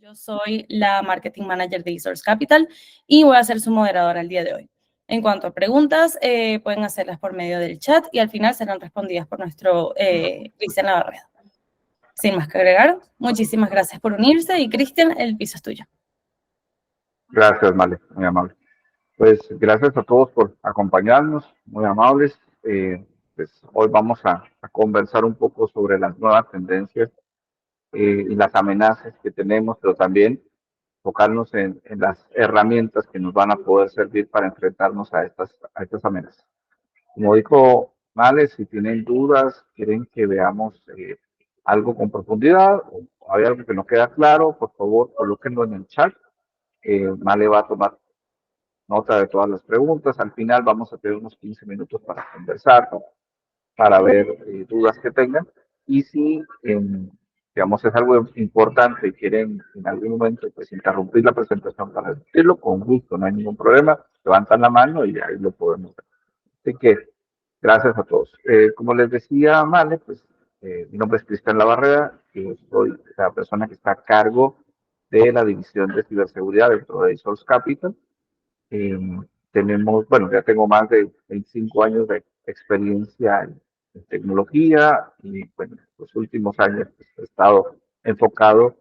Yo soy la Marketing Manager de eSource Capital y voy a ser su moderadora el día de hoy. En cuanto a preguntas, pueden hacerlas por medio del chat y al final serán respondidas por nuestro Cristian Navarrete. Sin más que agregar, muchísimas gracias por unirse y Cristian, el piso es tuyo. Gracias, Male, muy amable. Pues gracias a todos por acompañarnos, muy amables. Pues hoy vamos a conversar un poco sobre las nuevas tendencias y las amenazas que tenemos, pero también enfocarnos en las herramientas que nos van a poder servir para enfrentarnos a estas amenazas. Como dijo Male, si tienen dudas, quieren que veamos algo con profundidad o hay algo que no queda claro, por favor, colóquenlo en el chat. Male va a tomar nota de todas las preguntas. Al final vamos a tener unos 15 minutos para conversar, para ver dudas que tengan. Y si, digamos, es algo importante y quieren en algún momento pues, interrumpir la presentación para decirlo, con gusto, no hay ningún problema. Levantan la mano y ahí lo podemos ver. Así que, gracias a todos. Como les decía Male, pues mi nombre es Cristian Labarrera, yo soy la persona que está a cargo de la división de ciberseguridad dentro de Source Capital. Eh, bueno, ya tengo más de 25 años de experiencia en tecnología y bueno, los últimos años pues, he estado enfocado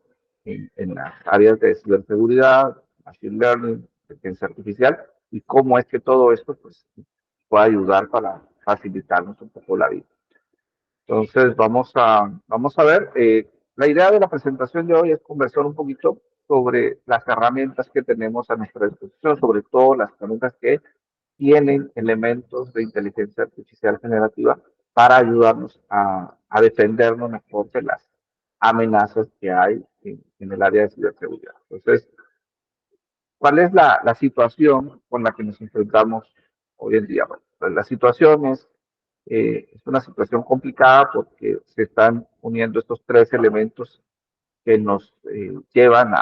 en las áreas de ciberseguridad, machine learning, inteligencia artificial y cómo es que todo esto pues, puede ayudar para facilitarnos un poco la vida. Entonces, vamos a ver. La idea de la presentación de hoy es conversar un poquito sobre las herramientas que tenemos a nuestra disposición, sobre todo las herramientas que tienen elementos de inteligencia artificial generativa para ayudarnos a defendernos mejor de las amenazas que hay en el área de ciberseguridad. Entonces, ¿cuál es la situación con la que nos enfrentamos hoy en día? Bueno, pues la situación es una situación complicada porque se están uniendo estos tres elementos que nos llevan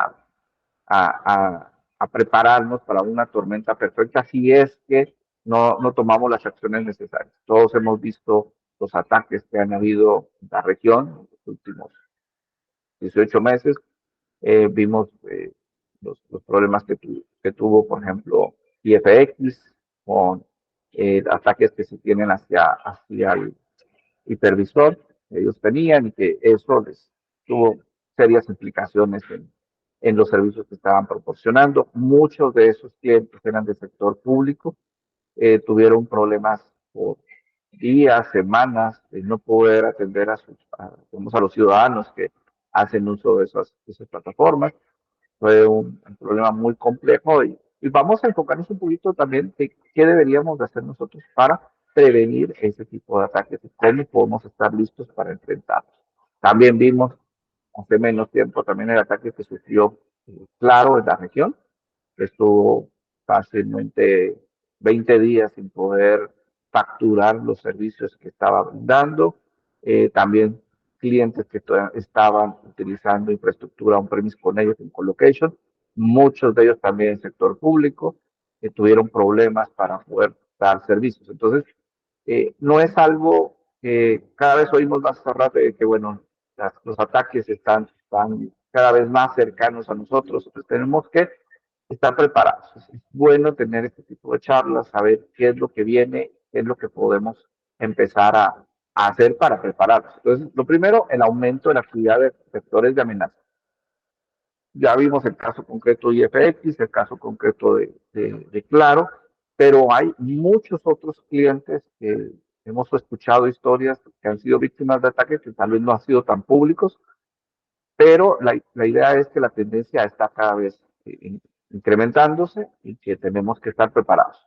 a prepararnos para una tormenta perfecta si es que no tomamos las acciones necesarias. Todos hemos visto los ataques que han habido en la región en los últimos 18 meses. Vimos los problemas que tuvo, por ejemplo, IFX con ataques que se tienen hacia el hipervisor que ellos tenían y que eso les tuvo serias implicaciones en los servicios que estaban proporcionando. Muchos de esos clientes eran del sector público, tuvieron problemas por días, semanas, de no poder atender a los ciudadanos que hacen uso de esas plataformas. Fue un problema muy complejo y vamos a enfocarnos un poquito también de qué deberíamos de hacer nosotros para prevenir ese tipo de ataques y cómo podemos estar listos para enfrentarlos. También vimos hace menos tiempo también el ataque que sufrió Claro en la región, que estuvo fácilmente 20 días sin poder facturar los servicios que estaba brindando. También clientes que estaban utilizando infraestructura on-premise con ellos en colocation, muchos de ellos también en sector público, que tuvieron problemas para poder dar servicios. Entonces, no es algo que cada vez oímos más rato de que, bueno, los ataques están cada vez más cercanos a nosotros, pues tenemos que estar preparados. Es bueno tener este tipo de charlas, saber qué es lo que viene, qué es lo que podemos empezar a hacer para prepararnos. Entonces, lo primero, el aumento de la actividad de sectores de amenaza. Ya vimos el caso concreto de IFX, el caso concreto de Claro, pero hay muchos otros clientes que hemos escuchado historias que han sido víctimas de ataques que tal vez no han sido tan públicos, pero la idea es que la tendencia está cada vez incrementándose y que tenemos que estar preparados.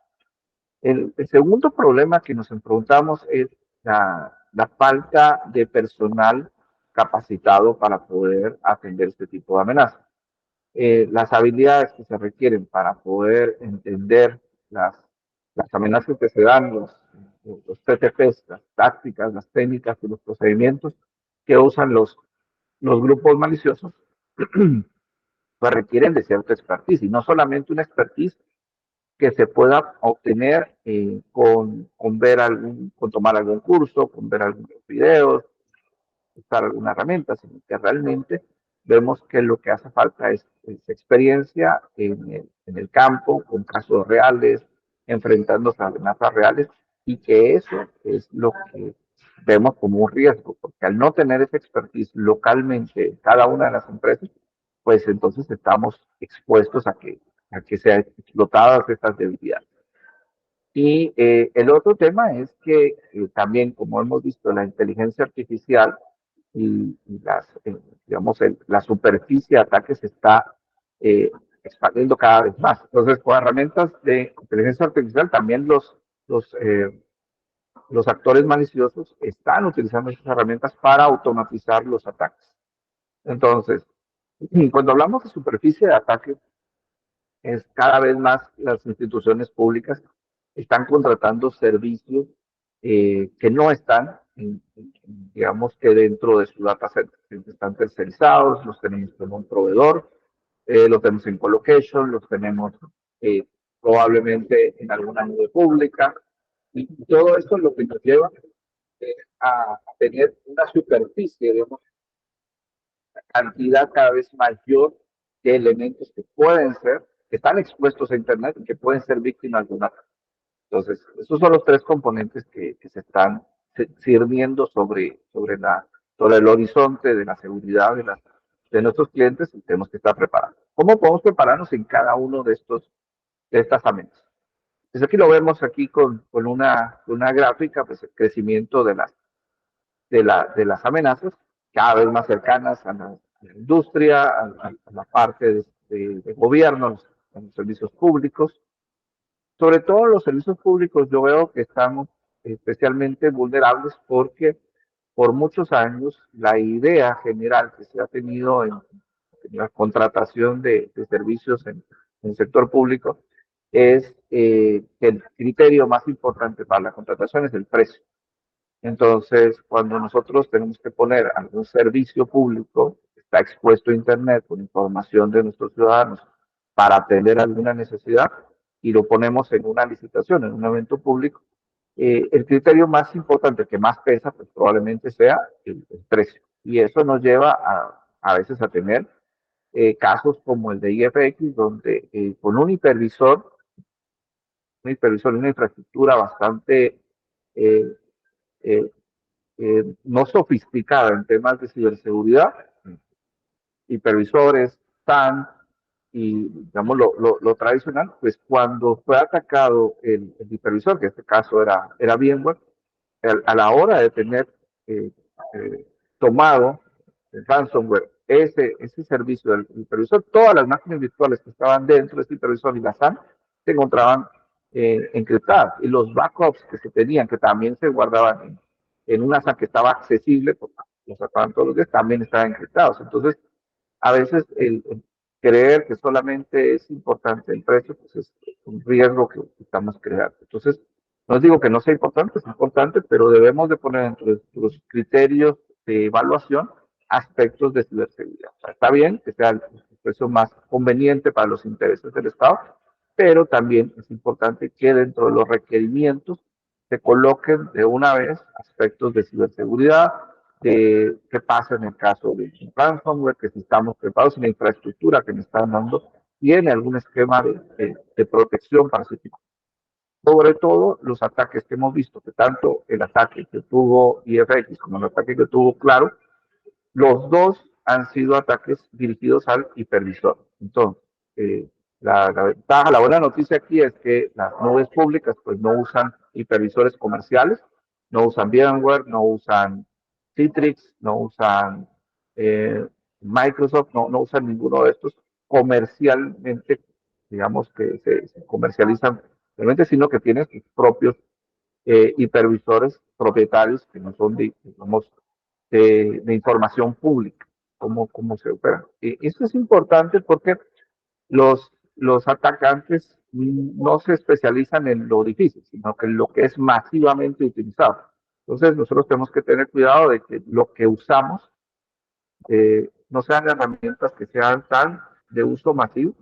El segundo problema que nos enfrentamos es la falta de personal capacitado para poder atender este tipo de amenazas. Las habilidades que se requieren para poder entender las amenazas que se dan, los TTPs, las tácticas, las técnicas y los procedimientos que usan los grupos maliciosos, pues requieren de cierta expertise y no solamente una expertise que se pueda obtener con tomar algún curso, con ver algunos videos, usar alguna herramienta, sino que realmente vemos que lo que hace falta es experiencia en el campo, con casos reales, enfrentándose a amenazas reales, y que eso es lo que vemos como un riesgo, porque al no tener esa expertise localmente en cada una de las empresas, pues entonces estamos expuestos a que sean explotadas estas debilidades. Y el otro tema es que también, como hemos visto, la inteligencia artificial y las, digamos, la superficie de ataques se está expandiendo cada vez más. Entonces, con herramientas de inteligencia artificial, también los actores maliciosos están utilizando estas herramientas para automatizar los ataques. Entonces, cuando hablamos de superficie de ataque, es cada vez más las instituciones públicas están contratando servicios que no están, digamos que dentro de su data center, están tercerizados, los tenemos como un proveedor, los tenemos en colocation, los tenemos eh, probablemente en alguna nube pública, y todo esto es lo que nos lleva a tener una superficie, digamos, cantidad cada vez mayor de elementos que pueden ser, que están expuestos a Internet y que pueden ser víctimas de un ataque. Entonces, esos son los tres componentes que se están sirviendo sobre el horizonte de la seguridad de nuestros clientes, y tenemos que estar preparados. ¿Cómo podemos prepararnos en cada uno de estas amenazas? Pues aquí lo vemos aquí con una gráfica, pues el crecimiento de las amenazas, cada vez más cercanas a la industria, a la parte de gobierno, los servicios públicos. Sobre todo los servicios públicos yo veo que estamos especialmente vulnerables porque por muchos años la idea general que se ha tenido en la contratación de servicios en el sector público es que el criterio más importante para la contratación es el precio. Entonces, cuando nosotros tenemos que poner algún servicio público que está expuesto a Internet con información de nuestros ciudadanos para atender alguna necesidad y lo ponemos en una licitación, en un evento público, el criterio más importante, que más pesa, pues probablemente sea el precio. Y eso nos lleva a veces a tener casos como el de IFX, donde con un hipervisor y una infraestructura bastante eh, eh, no sofisticada en temas de ciberseguridad, hipervisores, SAN y digamos lo tradicional, pues cuando fue atacado el hipervisor, que en este caso era VMware, a la hora de tener eh, eh, tomado el ransomware ese servicio del hipervisor, todas las máquinas virtuales que estaban dentro de este hipervisor y la SAN se encontraban encriptadas, y los backups que se tenían, que también se guardaban en una SAN que estaba accesible, porque los sacaban todos los días, también estaban encriptados. Entonces, a veces el creer que solamente es importante el precio, pues es un riesgo que estamos creando. Entonces, no digo que no sea importante, es importante, pero debemos de poner dentro de los criterios de evaluación aspectos de ciberseguridad. O sea, está bien que sea el precio más conveniente para los intereses del Estado, pero también es importante que dentro de los requerimientos se coloquen de una vez aspectos de ciberseguridad, de qué pasa en el caso de un ransomware, que si estamos preparados, en la infraestructura que me están dando, tiene algún esquema de protección para ese tipo. Sobre todo los ataques que hemos visto, que tanto el ataque que tuvo IFX como el ataque que tuvo Claro, los dos han sido ataques dirigidos al hipervisor. Entonces, la ventaja, la buena noticia aquí es que las nubes públicas pues no usan hipervisores comerciales, no usan VMware, no usan Citrix, no usan Microsoft, no usan ninguno de estos comercialmente, digamos que se comercializan realmente, sino que tienen sus propios hipervisores propietarios que no son, digamos, de información pública, cómo se opera. Y esto es importante porque los atacantes no se especializan en lo difícil, sino que en lo que es masivamente utilizado. Entonces, nosotros tenemos que tener cuidado de que lo que usamos no sean herramientas que sean tan de uso masivo,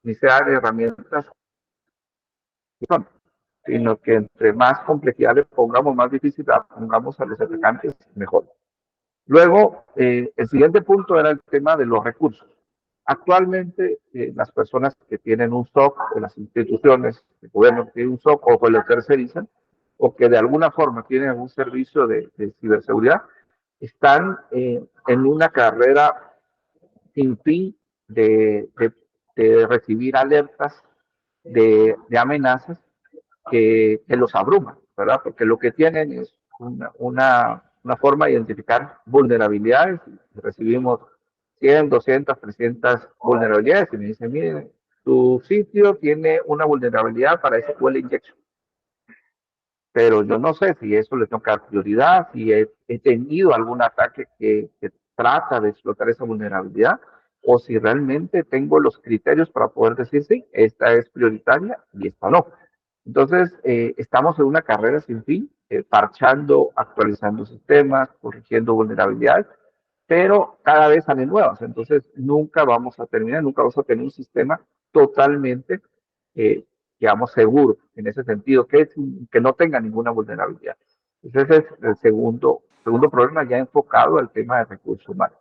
ni sean herramientas que son, sino que entre más complejidad le pongamos, más difícil la pongamos a los atacantes, mejor. Luego, el siguiente punto era el tema de los recursos. Actualmente, las personas que tienen un SOC, o las instituciones de gobierno que tienen un SOC, o que lo tercerizan, o que de alguna forma tienen algún servicio de ciberseguridad, están en una carrera sin fin de recibir alertas de amenazas que los abruman, ¿verdad? Porque lo que tienen es una forma de identificar vulnerabilidades. Recibimos 100, 200, 300 vulnerabilidades y me dicen, miren, tu sitio tiene una vulnerabilidad para SQL injection, pero yo no sé si eso le tengo que dar prioridad, si he tenido algún ataque que trata de explotar esa vulnerabilidad, o si realmente tengo los criterios para poder decir, sí, esta es prioritaria y esta no. Entonces, estamos en una carrera sin fin, parchando, actualizando sistemas, corrigiendo vulnerabilidades, pero cada vez salen nuevas. Entonces, nunca vamos a terminar, nunca vamos a tener un sistema totalmente, eh, digamos, seguro en ese sentido, que no tenga ninguna vulnerabilidad. Ese es el segundo problema ya enfocado al tema de recursos humanos.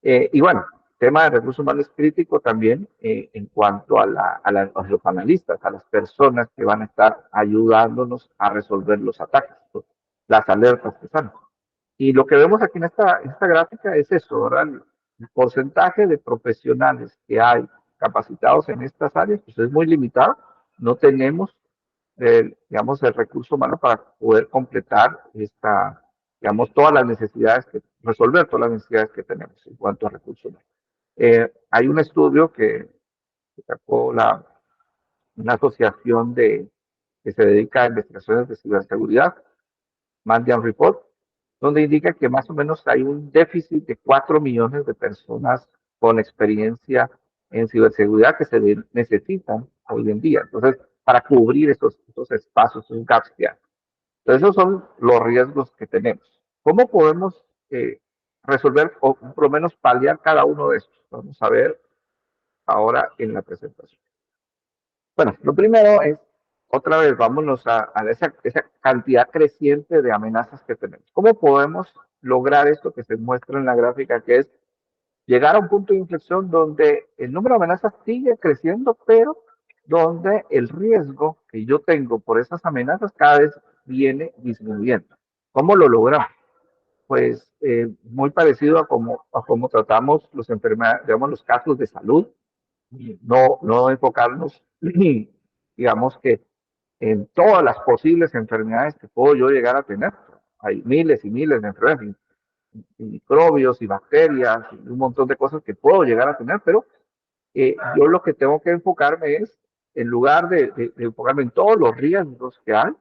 Y bueno, el tema de recursos humanos es crítico también en cuanto a los analistas, a las personas que van a estar ayudándonos a resolver los ataques, las alertas que están. Y lo que vemos aquí en esta gráfica es eso, ¿verdad? El porcentaje de profesionales que hay capacitados en estas áreas pues es muy limitado. No tenemos, digamos, el recurso humano para poder completar digamos, todas las necesidades resolver todas las necesidades que tenemos en cuanto a recursos humanos. Hay un estudio que sacó una asociación que se dedica a investigaciones de ciberseguridad, Mandiant Report, donde indica que más o menos hay un déficit de 4 millones de personas con experiencia en ciberseguridad que se necesitan hoy en día. Entonces, para cubrir esos espacios, esos gaps que hay. Entonces, esos son los riesgos que tenemos. ¿Cómo podemos resolver o por lo menos paliar cada uno de estos? Vamos a ver ahora en la presentación. Bueno, lo primero es, otra vez, vámonos a esa cantidad creciente de amenazas que tenemos. ¿Cómo podemos lograr esto que se muestra en la gráfica, que es llegar a un punto de inflexión donde el número de amenazas sigue creciendo, pero donde el riesgo que yo tengo por esas amenazas cada vez viene disminuyendo? ¿Cómo lo logramos? Pues muy parecido a cómo tratamos los enfermedades, digamos, los casos de salud, no enfocarnos, digamos que en todas las posibles enfermedades que puedo yo llegar a tener. Hay miles y miles de enfermedades, y microbios y bacterias y un montón de cosas que puedo llegar a tener, pero yo lo que tengo que enfocarme es, en lugar de enfocarme en todos los riesgos que hay,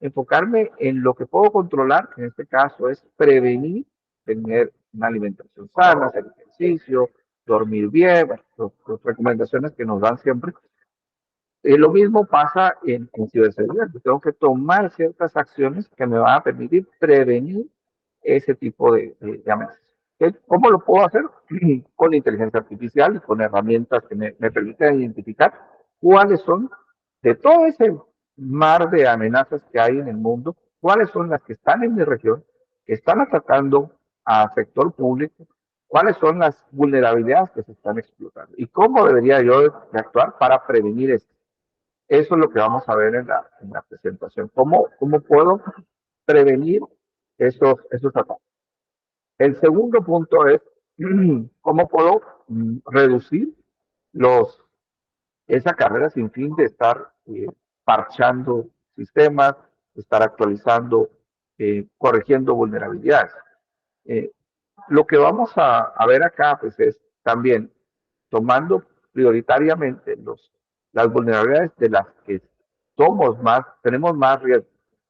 enfocarme en lo que puedo controlar, que en este caso es prevenir, tener una alimentación sana, hacer ejercicio, dormir bien, bueno, las recomendaciones que nos dan siempre. Lo mismo pasa en ciberseguridad. Yo tengo que tomar ciertas acciones que me van a permitir prevenir ese tipo de amenazas. ¿Cómo lo puedo hacer? Con inteligencia artificial y con herramientas que me permiten identificar cuáles son, de todo ese mar de amenazas que hay en el mundo, cuáles son las que están en mi región, que están atacando al sector público, cuáles son las vulnerabilidades que se están explotando y cómo debería yo de actuar para prevenir esto. Eso es lo que vamos a ver en la presentación. ¿Cómo puedo prevenir esos ataques? El segundo punto es cómo puedo reducir esa carrera sin fin de estar parchando sistemas, estar actualizando, corrigiendo vulnerabilidades. Eh, lo que vamos a ver acá pues, es también tomando prioritariamente las vulnerabilidades de las que tenemos más riesgo.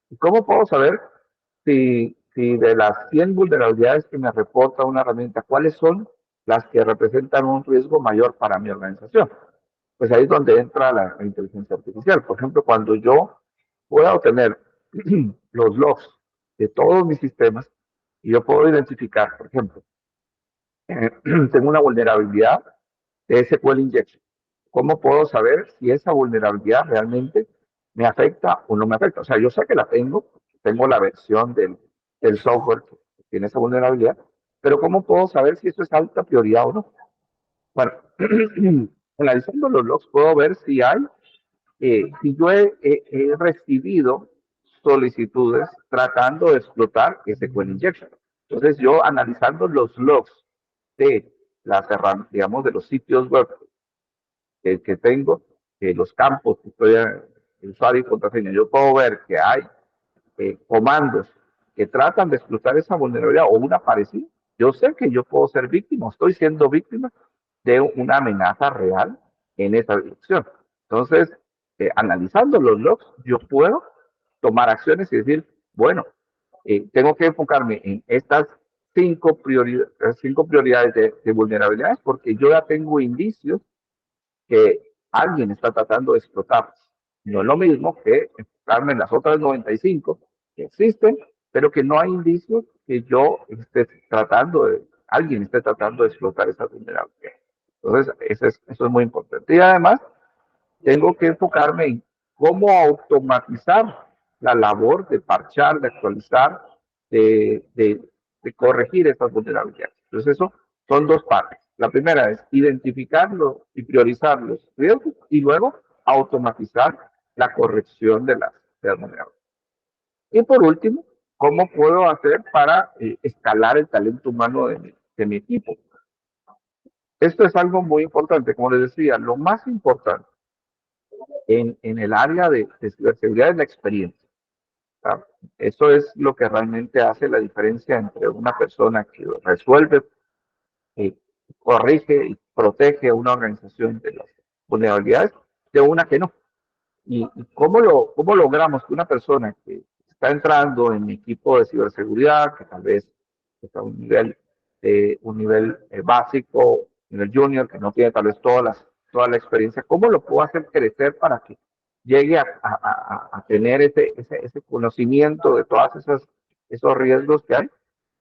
¿Y cómo puedo saber si de las 100 vulnerabilidades que me reporta una herramienta, cuáles son las que representan un riesgo mayor para mi organización? Pues ahí es donde entra la inteligencia artificial. Por ejemplo, cuando yo pueda obtener los logs de todos mis sistemas y yo puedo identificar, por ejemplo, tengo una vulnerabilidad de SQL injection. ¿Cómo puedo saber si esa vulnerabilidad realmente me afecta o no me afecta? O sea, yo sé que la tengo la versión del software que tiene esa vulnerabilidad, Pero ¿cómo puedo saber si eso es alta prioridad o no? Bueno, analizando los logs puedo ver si hay, si yo he recibido solicitudes tratando de explotar SQL Injection. Entonces yo analizando los logs de las herramientas, digamos, de los sitios web que tengo, los campos que estoy, el usuario y contraseña, yo puedo ver que hay comandos que tratan de explotar esa vulnerabilidad o una parecida. Yo sé que yo puedo ser víctima, estoy siendo víctima de una amenaza real en esa dirección. Entonces, analizando los logs, yo puedo tomar acciones y decir, bueno, tengo que enfocarme en estas cinco prioridades de vulnerabilidades porque yo ya tengo indicios que alguien está tratando de explotar. No es lo mismo que enfocarme en las otras 95 que existen, pero que no hay indicios que yo esté tratando de, alguien esté tratando de explotar esa vulnerabilidad. Entonces, eso es muy importante. Y además, tengo que enfocarme en cómo automatizar la labor de parchar, de actualizar, de corregir estas vulnerabilidades. Entonces, eso son dos partes. La primera es identificarlo y priorizar los riesgos y luego automatizar la corrección de las vulnerabilidades. Y por último, ¿cómo puedo hacer para escalar el talento humano de mi equipo? Esto es algo muy importante. Como les decía, lo más importante en el área de ciberseguridad es la experiencia. ¿Tá? Eso es lo que realmente hace la diferencia entre una persona que resuelve, eh, corrige y protege a una organización de las vulnerabilidades de una que no. ¿Y cómo logramos que una persona que está entrando en mi equipo de ciberseguridad, que tal vez está a un nivel básico, nivel junior, que no tiene tal vez toda la experiencia, cómo lo puedo hacer crecer para que llegue a tener ese conocimiento de todas esos riesgos que hay?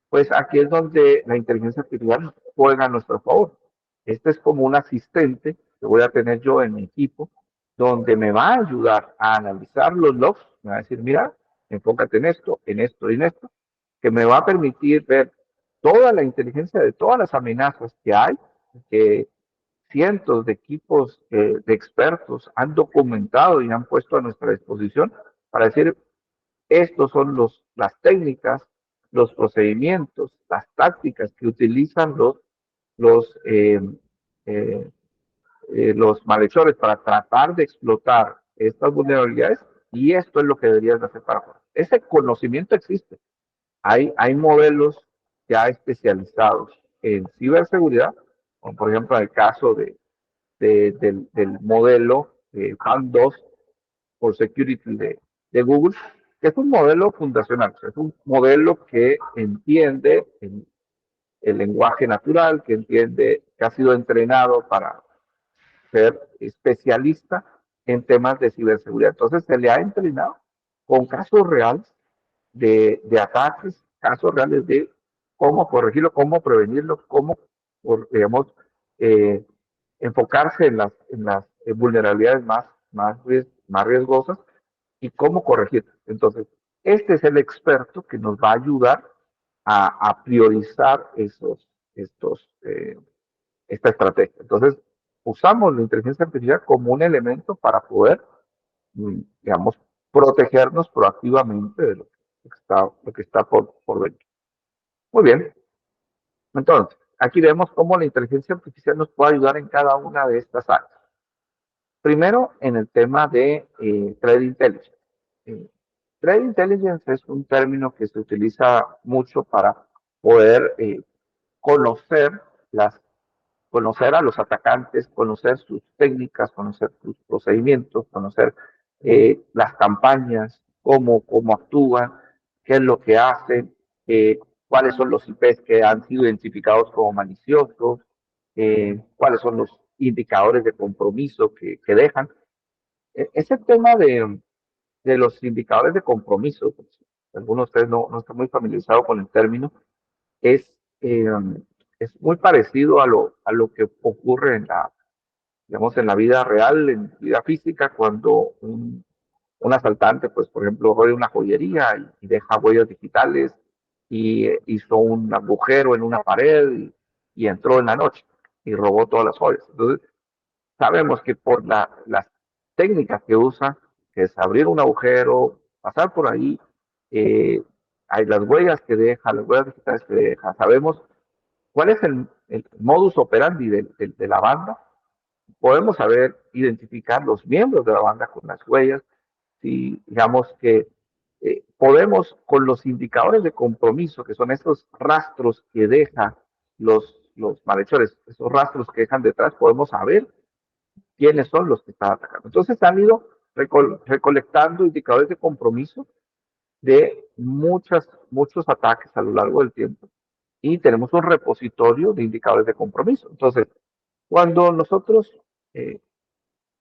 Pues aquí es donde la inteligencia artificial juega a nuestro favor. Este es como un asistente que voy a tener yo en mi equipo, donde me va a ayudar a analizar los logs, me va a decir, mira, enfócate en esto, en esto y en esto, que me va a permitir ver toda la inteligencia de todas las amenazas que hay, que cientos de equipos de expertos han documentado y han puesto a nuestra disposición para decir, estos son las técnicas, los procedimientos, las tácticas que utilizan los, eh, eh, los malhechores para tratar de explotar estas vulnerabilidades y esto es lo que deberías de hacer para afuera. Ese conocimiento existe. Hay modelos ya especializados en ciberseguridad, como por ejemplo en el caso del modelo PAN2 por Security Google, que es un modelo fundacional, es un modelo que entiende el lenguaje natural, que entiende, que ha sido entrenado para ser especialista en temas de ciberseguridad. Entonces se le ha entrenado con casos reales de ataques, casos reales de cómo corregirlo, cómo prevenirlo, cómo, digamos, eh, enfocarse en las vulnerabilidades más riesgosas y cómo corregir. Entonces, este es el experto que nos va a ayudar a priorizar esta estrategia. Entonces, usamos la inteligencia artificial como un elemento para poder, digamos, protegernos proactivamente de lo que está por venir. Muy bien. Entonces, aquí vemos cómo la inteligencia artificial nos puede ayudar en cada una de estas áreas. Primero, en el tema de Threat Intelligence. Eh, Threat Intelligence es un término que se utiliza mucho para poder conocer las conocer a los atacantes, conocer sus técnicas, conocer sus procedimientos, conocer las campañas, cómo actúan, qué es lo que hacen, cuáles son los IPs que han sido identificados como maliciosos, cuáles son los indicadores de compromiso que dejan. Ese tema de los indicadores de compromiso, pues, algunos de ustedes no están muy familiarizados con el término, es, eh, es muy parecido a lo que ocurre digamos, en la vida real, en vida física, cuando un asaltante, pues, por ejemplo, roba una joyería y deja huellas digitales y hizo un agujero en una pared y entró en la noche y robó todas las joyas. Entonces, sabemos que por las técnicas que usa, que es abrir un agujero, pasar por ahí, hay las huellas que deja, las huellas digitales que deja, sabemos cuál es el modus operandi de la banda, podemos saber identificar los miembros de la banda con las huellas, si digamos que podemos con los indicadores de compromiso, que son esos rastros que dejan los malhechores, esos rastros que dejan detrás, podemos saber quiénes son los que están atacando. Entonces han ido recolectando indicadores de compromiso de muchos ataques a lo largo del tiempo y tenemos un repositorio de indicadores de compromiso. Entonces, cuando nosotros eh,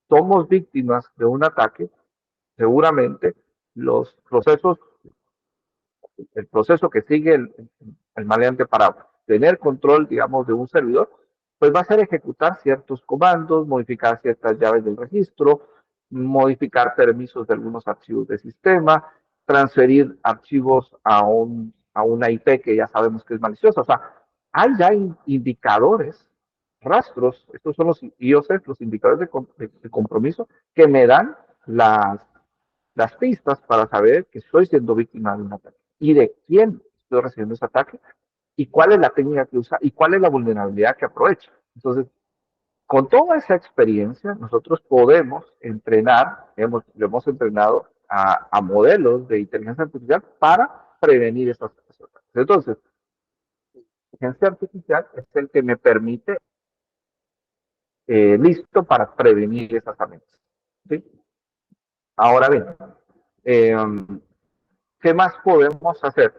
somos víctimas de un ataque, seguramente los procesos, el proceso que sigue el maleante para tener control, digamos, de un servidor, pues va a ser ejecutar ciertos comandos, modificar ciertas llaves del registro, modificar permisos de algunos archivos de sistema, transferir archivos a una IP que ya sabemos que es maliciosa. O sea, hay ya indicadores, rastros, estos son los IOCs, los indicadores de compromiso, que me dan las pistas para saber que estoy siendo víctima de un ataque y de quién estoy recibiendo ese ataque y cuál es la técnica que usa y cuál es la vulnerabilidad que aprovecha. Entonces, con toda esa experiencia, nosotros podemos entrenar, lo hemos entrenado a modelos de inteligencia artificial para prevenir esas cosas. Entonces, la inteligencia artificial es el que me permite, listo para prevenir esas amenazas. ¿Sí? Ahora bien, eh, ¿qué más podemos hacer?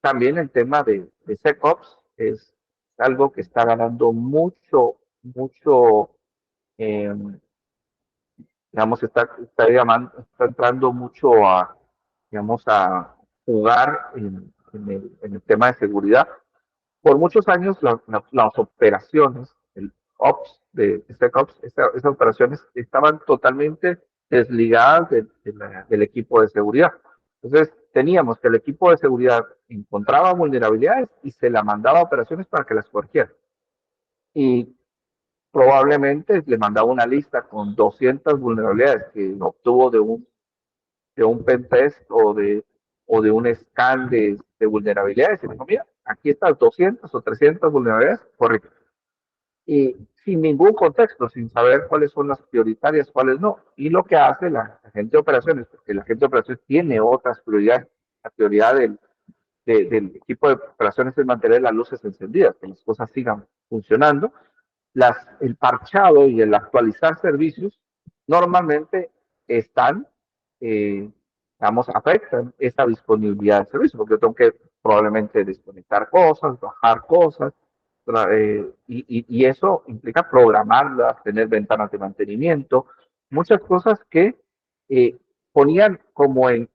También el tema de SecOps es algo que está ganando mucho, eh, digamos, está entrando mucho digamos, a jugar en el tema de seguridad. Por muchos años las operaciones, el Ops de SecOps, esas operaciones estaban totalmente desligadas del equipo de seguridad. Entonces teníamos que el equipo de seguridad encontraba vulnerabilidades y se la mandaba a operaciones para que las corrigiera. Y probablemente le mandaba una lista con 200 vulnerabilidades que obtuvo de un pentest o de un scan de vulnerabilidades. Y dijo, mira, aquí están 200 o 300 vulnerabilidades, correcto. Y sin ningún contexto, sin saber cuáles son las prioritarias, cuáles no. Y lo que hace la gente de operaciones, porque la gente de operaciones tiene otras prioridades. La prioridad del equipo de operaciones es mantener las luces encendidas, que las cosas sigan funcionando. El parchado y el actualizar servicios normalmente están, digamos, afectan esa disponibilidad del servicio, porque yo tengo que probablemente desconectar cosas, bajar cosas, y eso implica programarlas, tener ventanas de mantenimiento, muchas cosas que eh, ponían como en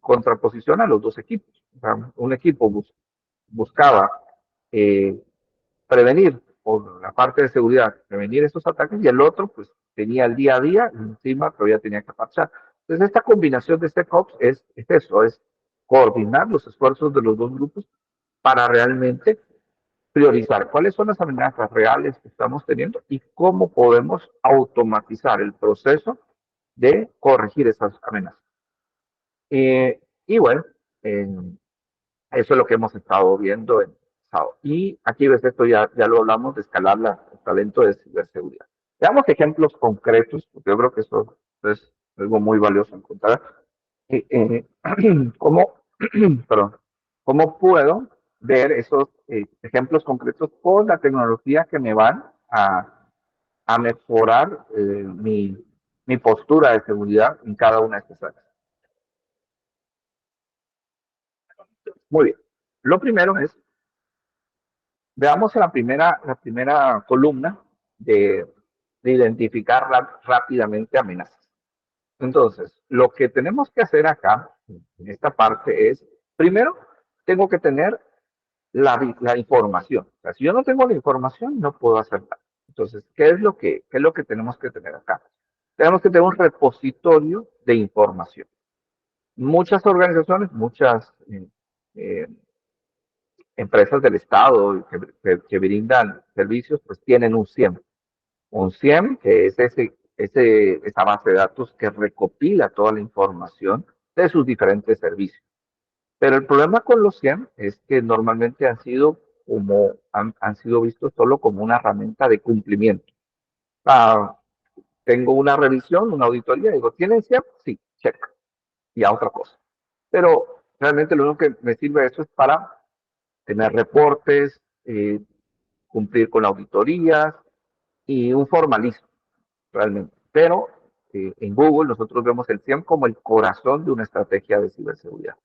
contraposición a los dos equipos. O sea, un equipo buscaba eh, prevenir por la parte de seguridad, prevenir estos ataques y el otro pues tenía el día a día y encima todavía tenía que parchar. Entonces esta combinación de SecOps es eso, es coordinar los esfuerzos de los dos grupos para realmente priorizar cuáles son las amenazas reales que estamos teniendo y cómo podemos automatizar el proceso de corregir esas amenazas. Y bueno, eh, eso es lo que hemos estado viendo en pasado. Y aquí ves esto, ya lo hablamos de escalar el talento de ciberseguridad. Veamos ejemplos concretos, porque yo creo que eso es algo muy valioso encontrar. ¿Cómo, perdón, cómo puedo ver esos ejemplos concretos con la tecnología que me van a mejorar mi postura de seguridad en cada una de estas áreas? Muy bien. Lo primero es, veamos la primera columna de identificar rápidamente amenazas. Entonces, lo que tenemos que hacer acá, en esta parte, es, primero, tengo que tener la información. O sea, si yo no tengo la información, no puedo hacer nada. Entonces, ¿qué es lo que tenemos que tener acá? Tenemos que tener un repositorio de información. Muchas organizaciones, empresas del Estado que brindan servicios, pues tienen un SIEM. Un SIEM, que es esa base de datos que recopila toda la información de sus diferentes servicios. Pero el problema con los SIEM es que normalmente han sido vistos solo como una herramienta de cumplimiento. Ah, tengo una revisión, una auditoría, digo, ¿tienen SIEM? Sí, check. Y a otra cosa. Pero realmente lo único que me sirve eso es para tener reportes, cumplir con auditorías y un formalismo, realmente. Pero en Google nosotros vemos el SIEM como el corazón de una estrategia de ciberseguridad.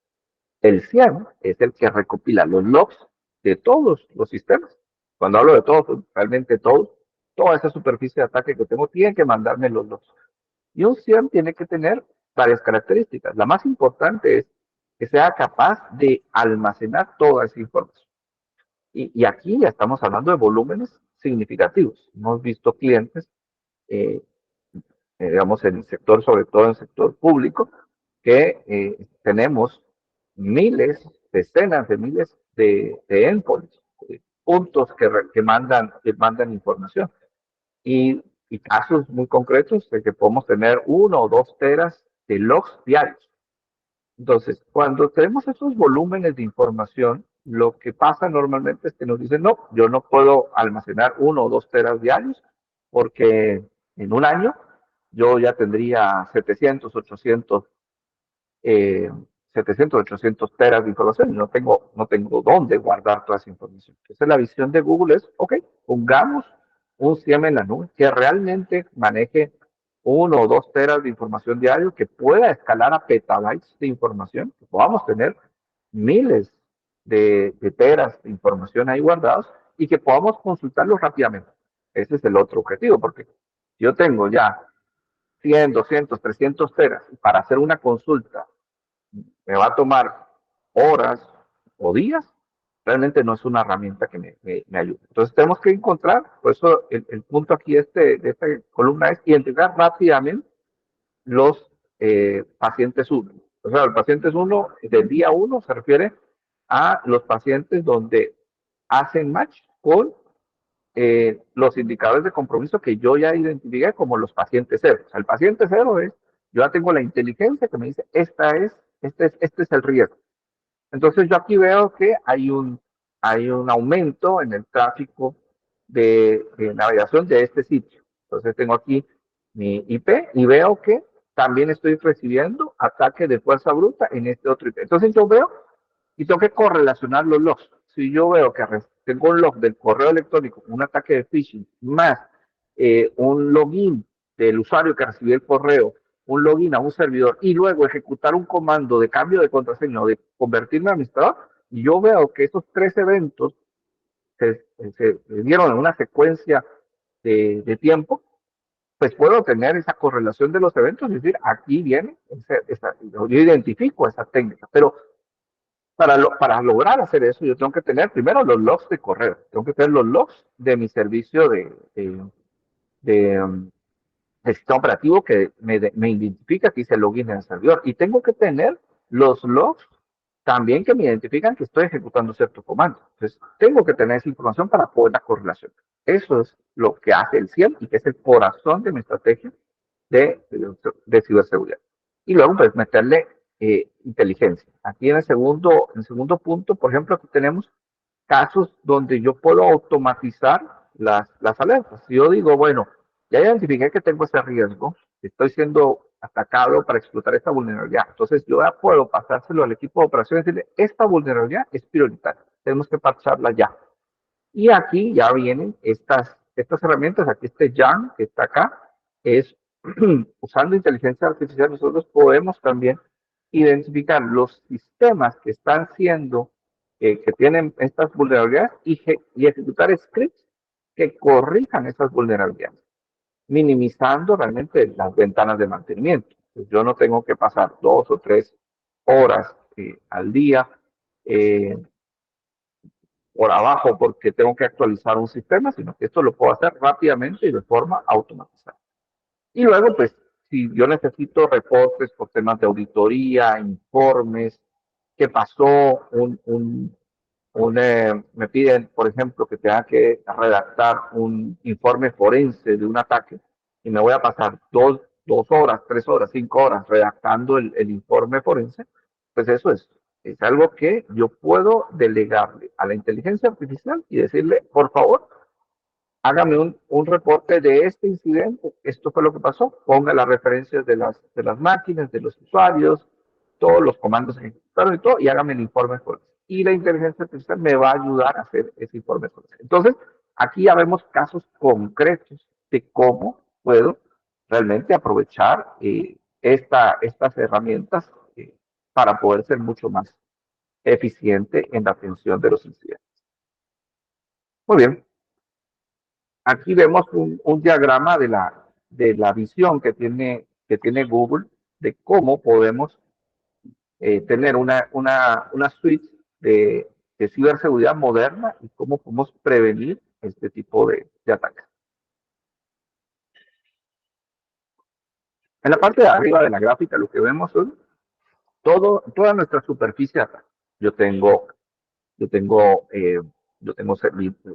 El SIEM es el que recopila los logs de todos los sistemas. Cuando hablo de todos, realmente todos, toda esa superficie de ataque que tengo, tiene que mandarme los logs. Y un SIEM tiene que tener varias características. La más importante es que sea capaz de almacenar toda esa información. Y aquí ya estamos hablando de volúmenes significativos. Hemos visto clientes, eh, digamos, en el sector, sobre todo en el sector público, que tenemos miles, decenas de miles de endpoints, puntos que mandan información. Y casos muy concretos de que podemos tener 1 o 2 teras de logs diarios. Entonces, cuando tenemos esos volúmenes de información, lo que pasa normalmente es que nos dicen, no, yo no puedo almacenar 1 o 2 teras diarios porque en un año yo ya tendría eh, 800 teras de información y no tengo dónde guardar toda esa información. Entonces la visión de Google es, ok, pongamos un SIEM en la nube que realmente maneje 1 o 2 teras de información diario, que pueda escalar a petabytes de información, que podamos tener miles de teras de información ahí guardados y que podamos consultarlos rápidamente. Ese es el otro objetivo, porque yo tengo ya 100, 200, 300 teras para hacer una consulta me va a tomar horas o días, realmente no es una herramienta que me ayude. Entonces tenemos que encontrar, por eso el punto aquí de esta columna es identificar rápidamente los pacientes 1. O sea, los pacientes 1 del día 1 se refiere a los pacientes donde hacen match con los indicadores de compromiso que yo ya identifiqué como los pacientes 0. O sea, el paciente 0 es, yo ya tengo la inteligencia que me dice, este es el riesgo. Entonces yo aquí veo que hay un aumento en el tráfico de navegación de este sitio. Entonces tengo aquí mi IP y veo que también estoy recibiendo ataques de fuerza bruta en este otro IP. Entonces yo veo y tengo que correlacionar los logs. Si yo veo que tengo un log del correo electrónico, un ataque de phishing, más un login del usuario que recibió el correo, un login a un servidor y luego ejecutar un comando de cambio de contraseña o de convertirme en administrador, y yo veo que esos 3 eventos se dieron en una secuencia de tiempo, pues puedo tener esa correlación de los eventos y decir, aquí viene, yo identifico esa técnica, pero para lograr hacer eso, yo tengo que tener primero los logs de correo, tengo que tener los logs de mi servicio de el sistema operativo que me identifica que hice login en el servidor. Y tengo que tener los logs también que me identifican que estoy ejecutando cierto comando. Entonces, tengo que tener esa información para poder la correlación. Eso es lo que hace el CIEM y que es el corazón de mi estrategia de ciberseguridad. Y luego, pues, meterle inteligencia. Aquí en el segundo punto, por ejemplo, aquí tenemos casos donde yo puedo automatizar las alertas. Si yo digo, bueno, ya identifiqué que tengo ese riesgo, estoy siendo atacado para explotar esta vulnerabilidad. Entonces yo ya puedo pasárselo al equipo de operaciones y decirle, esta vulnerabilidad es prioritaria, tenemos que parcharla ya. Y aquí ya vienen estas herramientas, aquí este Jan que está acá, es usando inteligencia artificial, nosotros podemos también identificar los sistemas que están siendo, que tienen estas vulnerabilidades y ejecutar scripts que corrijan esas vulnerabilidades, minimizando realmente las ventanas de mantenimiento. Pues yo no tengo que pasar 2 o 3 horas al día eh, por abajo porque tengo que actualizar un sistema, sino que esto lo puedo hacer rápidamente y de forma automatizada. Y luego, pues, si yo necesito reportes por temas de auditoría, informes, que pasó me piden, por ejemplo, que tenga que redactar un informe forense de un ataque y me voy a pasar 2 horas, 3 horas, 5 horas redactando el informe forense, pues eso es algo que yo puedo delegarle a la inteligencia artificial y decirle, por favor, hágame un reporte de este incidente, esto fue lo que pasó, ponga las referencias de las máquinas, de los usuarios, todos los comandos ejecutados y todo, y hágame el informe forense. Y la inteligencia artificial me va a ayudar a hacer ese informe forense. Entonces, aquí ya vemos casos concretos de cómo puedo realmente aprovechar estas herramientas para poder ser mucho más eficiente en la atención de los incidentes. Muy bien, aquí vemos un diagrama de la visión que tiene Google de cómo podemos tener una suite de ciberseguridad moderna y cómo podemos prevenir este tipo de ataques. En la parte de arriba de la gráfica lo que vemos son toda nuestra superficie de ataque. Yo tengo Yo tengo, eh, yo tengo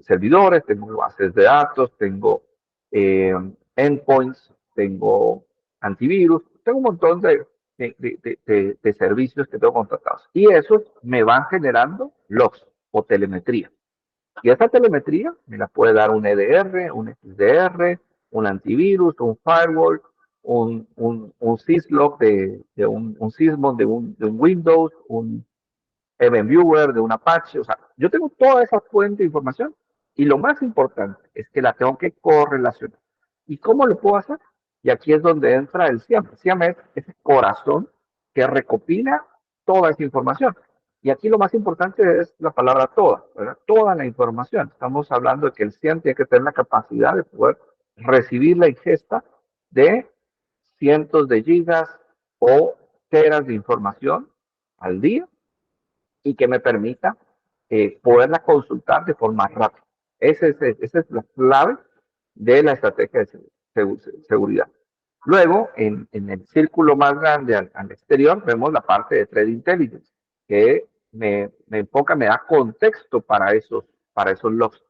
servidores, tengo bases de datos, tengo eh, endpoints, tengo antivirus, tengo un montón de servicios que tengo contratados. Y esos me van generando logs o telemetría. Y esa telemetría me la puede dar un EDR, un XDR, un antivirus, un firewall, un syslog de un sysmon de un Windows, un Viewer, de un Apache, o sea, yo tengo toda esa fuente de información y lo más importante es que la tengo que correlacionar. ¿Y cómo lo puedo hacer? Y aquí es donde entra el SIAM. El SIAM es ese corazón que recopila toda esa información. Y aquí lo más importante es la palabra toda, ¿verdad? Toda la información. Estamos hablando de que el SIAM tiene que tener la capacidad de poder recibir la ingesta de cientos de gigas o teras de información al día y que me permita poderla consultar de forma rápida. Esa es la clave de la estrategia de seguridad. Luego, en el círculo más grande al exterior, vemos la parte de Threat Intelligence, que me enfoca, me da contexto para esos logs.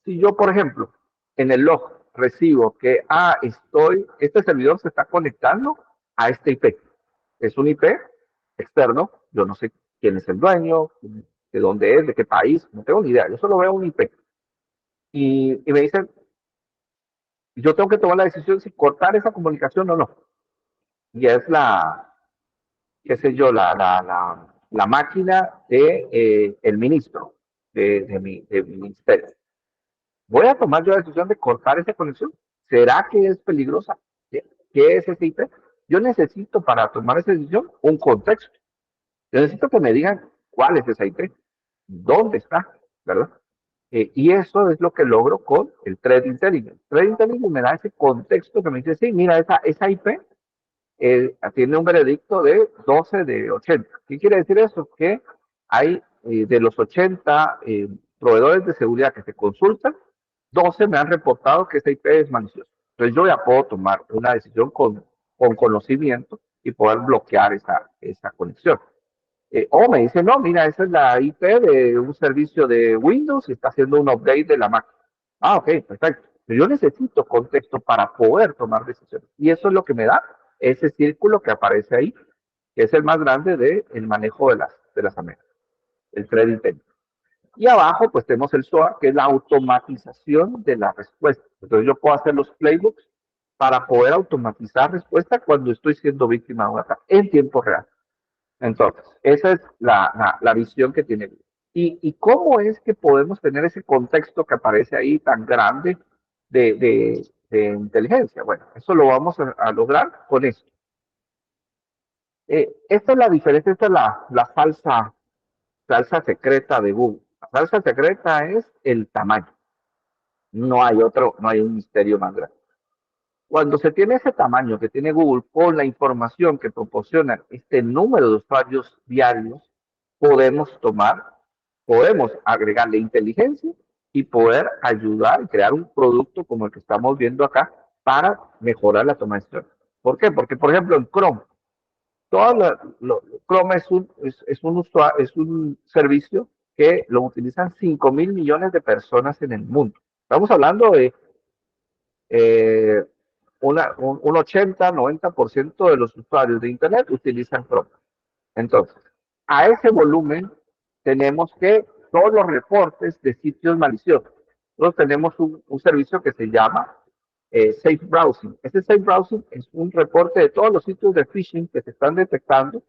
Si yo, por ejemplo, en el log recibo que, este servidor se está conectando a este IP. Es un IP externo, yo no sé quién es el dueño, de dónde es, de qué país, no tengo ni idea, yo solo veo un IP. Y me dicen, yo tengo que tomar la decisión si cortar esa comunicación o no. Y es qué sé yo, la máquina el ministro de mi ministerio. ¿Voy a tomar yo la decisión de cortar esa conexión? ¿Será que es peligrosa? ¿Qué es ese IP? Yo necesito para tomar esa decisión un contexto. Yo necesito que me digan cuál es esa IP, dónde está, ¿verdad? Y eso es lo que logro con el Threat Intelligence. Threat Intelligence me da ese contexto que me dice, sí, mira, esa IP tiene un veredicto de 12 de 80. ¿Qué quiere decir eso? Que hay de los 80 proveedores de seguridad que se consultan, 12 me han reportado que esa IP es maliciosa. Entonces yo ya puedo tomar una decisión con conocimiento y poder bloquear esa conexión. O me dice, no, mira, esa es la IP de un servicio de Windows y está haciendo un update de la máquina. Ah, ok, perfecto. Pero yo necesito contexto para poder tomar decisiones. Y eso es lo que me da ese círculo que aparece ahí, que es el más grande del manejo de las amenazas, el threat intelligence. Y abajo, pues tenemos el SOAR, que es la automatización de la respuesta. Entonces yo puedo hacer los playbooks para poder automatizar respuesta cuando estoy siendo víctima de un ataque en tiempo real. Entonces, esa es la visión que tiene. ¿Y cómo es que podemos tener ese contexto que aparece ahí tan grande de inteligencia? Bueno, eso lo vamos a lograr con esto. Esta es la diferencia, esta es la salsa secreta de Google. La salsa secreta es el tamaño. No hay un misterio más grande. Cuando se tiene ese tamaño que tiene Google con la información que proporciona este número de usuarios diarios, podemos agregarle inteligencia y poder ayudar y crear un producto como el que estamos viendo acá para mejorar la toma de decisiones. ¿Por qué? Porque, por ejemplo, en Chrome, Chrome es un servicio que lo utilizan 5.000 millones de personas en el mundo. Estamos hablando de eh, un 80-90% de los usuarios de Internet utilizan Chrome. Entonces, a ese volumen tenemos que todos los reportes de sitios maliciosos. Nosotros tenemos un servicio que se llama Safe Browsing. Ese Safe Browsing es un reporte de todos los sitios de phishing que se están detectando,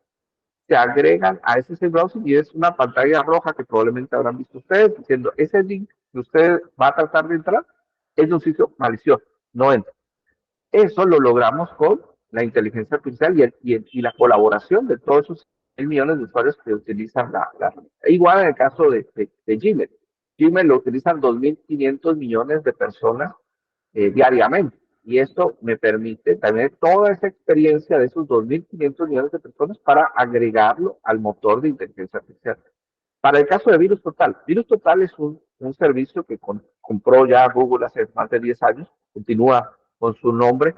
se agregan a ese Safe Browsing y es una pantalla roja que probablemente habrán visto ustedes diciendo ese link que usted va a tratar de entrar es de un sitio malicioso, no entra. Eso lo logramos con la inteligencia artificial y la colaboración de todos esos millones de usuarios que utilizan igual en el caso de Gmail. Gmail lo utilizan 2.500 millones de personas diariamente. Y esto me permite tener toda esa experiencia de esos 2.500 millones de personas para agregarlo al motor de inteligencia artificial. Para el caso de Virus Total es un servicio que compró ya Google hace más de 10 años, continúa con su nombre,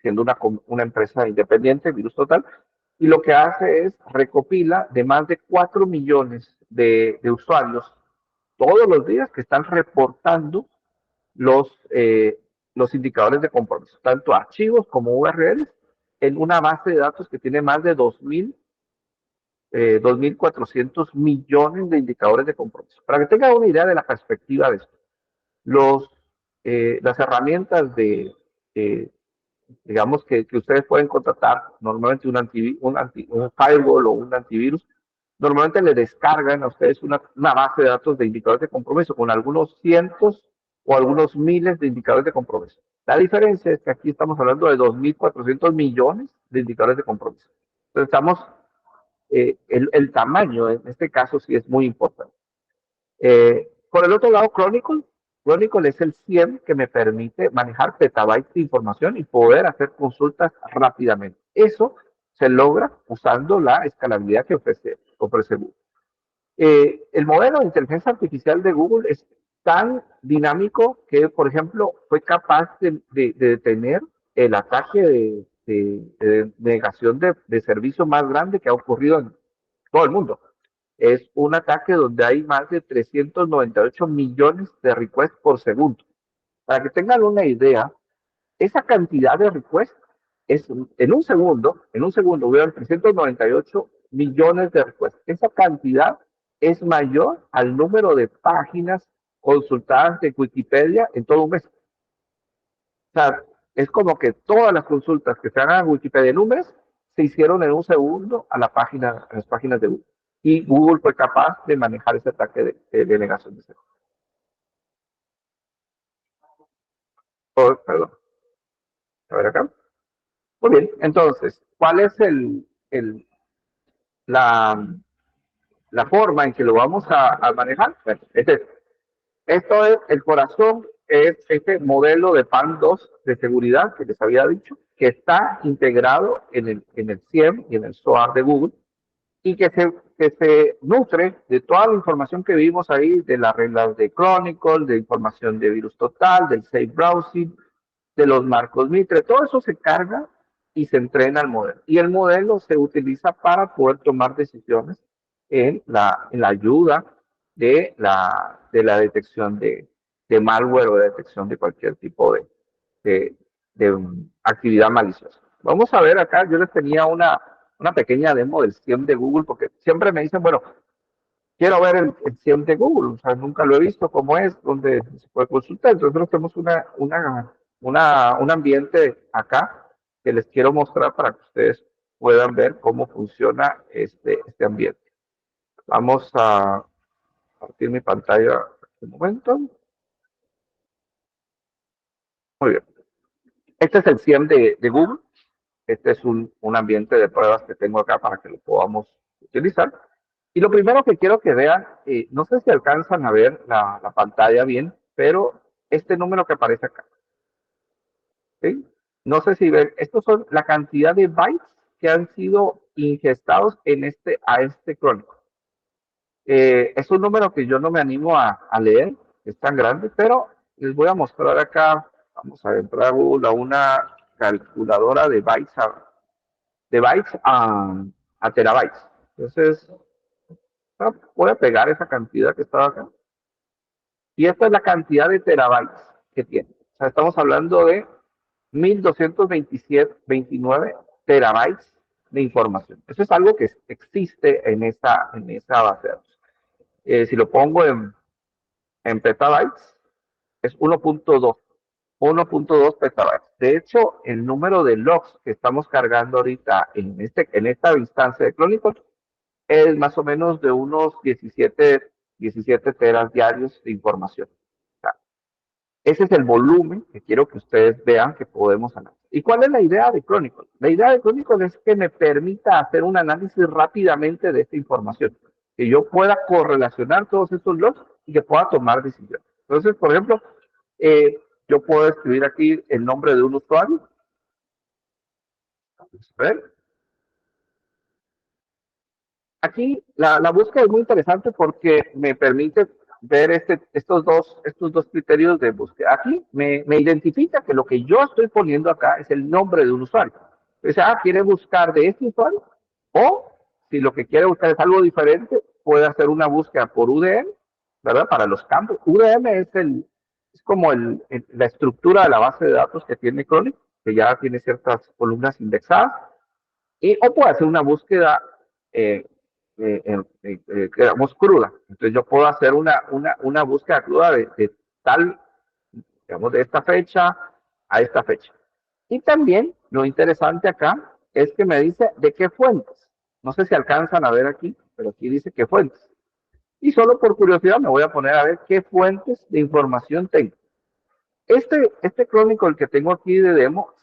siendo una empresa independiente, Virus Total, y lo que hace es recopila de más de 4 millones de usuarios todos los días que están reportando los indicadores de compromiso, tanto archivos como URLs, en una base de datos que tiene más de 2.400 millones de indicadores de compromiso. Para que tengan una idea de la perspectiva de esto, las herramientas digamos, que ustedes pueden contratar, normalmente un firewall o un antivirus, normalmente le descargan a ustedes una base de datos de indicadores de compromiso con algunos cientos o algunos miles de indicadores de compromiso. La diferencia es que aquí estamos hablando de 2.400 millones de indicadores de compromiso. Entonces estamos, el tamaño en este caso sí es muy importante. Por el otro lado, Chronicle es el CIEM que me permite manejar petabytes de información y poder hacer consultas rápidamente. Eso se logra usando la escalabilidad que ofrece Google. El modelo de inteligencia artificial de Google es tan dinámico que, por ejemplo, fue capaz de detener el ataque de negación de servicio más grande que ha ocurrido en todo el mundo. Es un ataque donde hay más de 398 millones de requests por segundo. Para que tengan una idea, esa cantidad de requests es en un segundo hubieron 398 millones de requests. Esa cantidad es mayor al número de páginas consultadas de Wikipedia en todo un mes. O sea, es como que todas las consultas que se hagan a Wikipedia en un mes se hicieron en un segundo a las páginas de Google. Y Google fue capaz de manejar ese ataque de negación de servicio. Perdón. A ver acá. Muy bien, entonces, ¿cuál es la, la forma en que lo vamos a manejar? Bueno, esto es el corazón, es este modelo de PAN 2 de seguridad que les había dicho, que está integrado en el CIEM y en el SOAR de Google y que se nutre de toda la información que vimos ahí, de las reglas de Chronicle, de información de Virus Total, del Safe Browsing, de los marcos Mitre, todo eso se carga y se entrena al modelo. Y el modelo se utiliza para poder tomar decisiones en la ayuda de la detección de malware o de detección de cualquier tipo de actividad maliciosa. Vamos a ver acá, yo les tenía una pequeña demo del SIEM de Google, porque siempre me dicen, bueno, quiero ver el SIEM de Google, o sea, nunca lo he visto, cómo es, dónde se puede consultar. Entonces nosotros tenemos un ambiente acá que les quiero mostrar para que ustedes puedan ver cómo funciona este ambiente. Vamos a partir mi pantalla un momento. Muy bien. Este es el SIEM de Google. Este es un ambiente de pruebas que tengo acá para que lo podamos utilizar. Y lo primero que quiero que vean, no sé si alcanzan a ver la pantalla bien, pero este número que aparece acá, ¿sí? No sé si ven, estos son la cantidad de bytes que han sido ingestados a este crónico. Es un número que yo no me animo a leer, es tan grande, pero les voy a mostrar acá, vamos a entrar a Google a una calculadora de bytes de bytes a terabytes. Entonces, voy a pegar esa cantidad que estaba acá. Y esta es la cantidad de terabytes que tiene. O sea, estamos hablando de 1229 terabytes de información. Eso es algo que existe en esa base de datos. Si lo pongo en petabytes, es 1.2 petabytes. De hecho, el número de logs que estamos cargando ahorita en esta instancia de Chronicle es más o menos de unos 17 teras diarios de información. O sea, ese es el volumen que quiero que ustedes vean que podemos analizar. ¿Y cuál es la idea de Chronicle? La idea de Chronicle es que me permita hacer un análisis rápidamente de esta información, que yo pueda correlacionar todos estos logs y que pueda tomar decisiones. Entonces, por ejemplo, yo puedo escribir aquí el nombre de un usuario. Vamos a ver. Aquí la búsqueda es muy interesante porque me permite ver estos dos criterios de búsqueda. Aquí me identifica que lo que yo estoy poniendo acá es el nombre de un usuario. O sea, quiere buscar de este usuario o si lo que quiere buscar es algo diferente, puede hacer una búsqueda por UDM, ¿verdad? Para los campos. UDM es como la estructura de la base de datos que tiene Chronic, que ya tiene ciertas columnas indexadas, o puede hacer una búsqueda digamos, cruda. Entonces yo puedo hacer una búsqueda cruda de tal, digamos, de esta fecha a esta fecha. Y también lo interesante acá es que me dice de qué fuentes. No sé si alcanzan a ver aquí, pero aquí dice qué fuentes. Y solo por curiosidad me voy a poner a ver qué fuentes de información tengo. Este Chronicle que tengo aquí de demo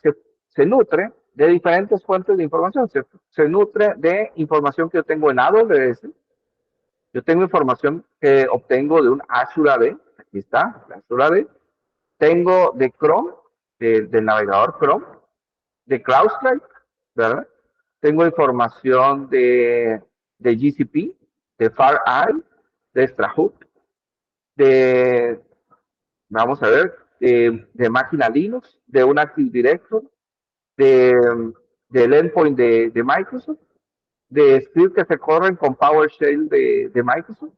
se nutre de diferentes fuentes de información. Se nutre de información que yo tengo en AWS. Yo tengo información que obtengo de un Azure AD. Aquí está, Azure AD. Tengo de Chrome, del navegador Chrome, de CloudStrike, ¿verdad? Tengo información de GCP, de FireEye, de Strahook, vamos a ver, de máquina Linux, de un Active Directory, del endpoint de Microsoft, de scripts que se corren con PowerShell de Microsoft,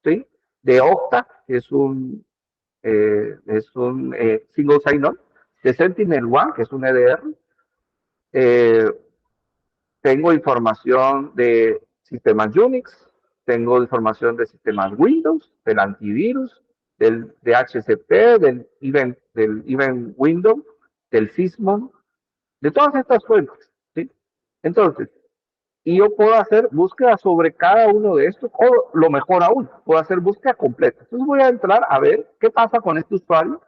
¿sí? De Okta, que es un single sign-on, de Sentinel-1, que es un EDR. Tengo información de sistemas Unix, tengo información de sistemas Windows, del antivirus, del DHCP, del Event Window, del Sysmon, de todas estas fuentes, ¿sí? Entonces, y yo puedo hacer búsqueda sobre cada uno de estos, o lo mejor aún, puedo hacer búsqueda completa. Entonces voy a entrar a ver qué pasa con este usuario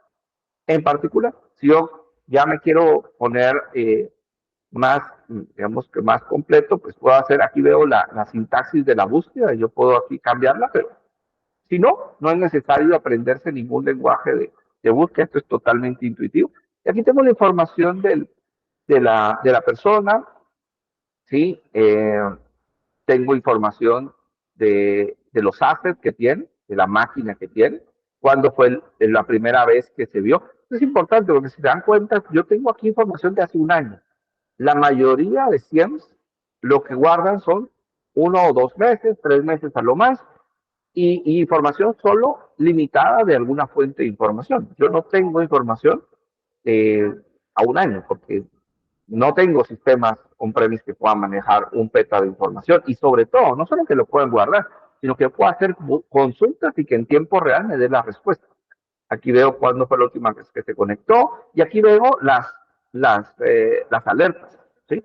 en particular. Si yo ya me quiero poner más, digamos que más completo, pues puedo hacer, aquí veo la sintaxis de la búsqueda, yo puedo aquí cambiarla, pero si no, no es necesario aprenderse ningún lenguaje de búsqueda, esto es totalmente intuitivo. Y aquí tengo la información de la persona, ¿sí? Tengo información de los assets que tiene, de la máquina que tiene, cuándo fue la primera vez que se vio. Es importante porque si se dan cuenta, yo tengo aquí información de hace un año. La mayoría de CIEMs lo que guardan son 1 o 2 meses, 3 meses a lo más, y información solo limitada de alguna fuente de información. Yo no tengo información a un año porque no tengo sistemas on-premise que puedan manejar un peta de información y sobre todo, no solo que lo puedan guardar, sino que pueda hacer consultas y que en tiempo real me dé la respuesta. Aquí veo cuándo fue la última vez que se conectó y aquí veo las alertas, ¿sí?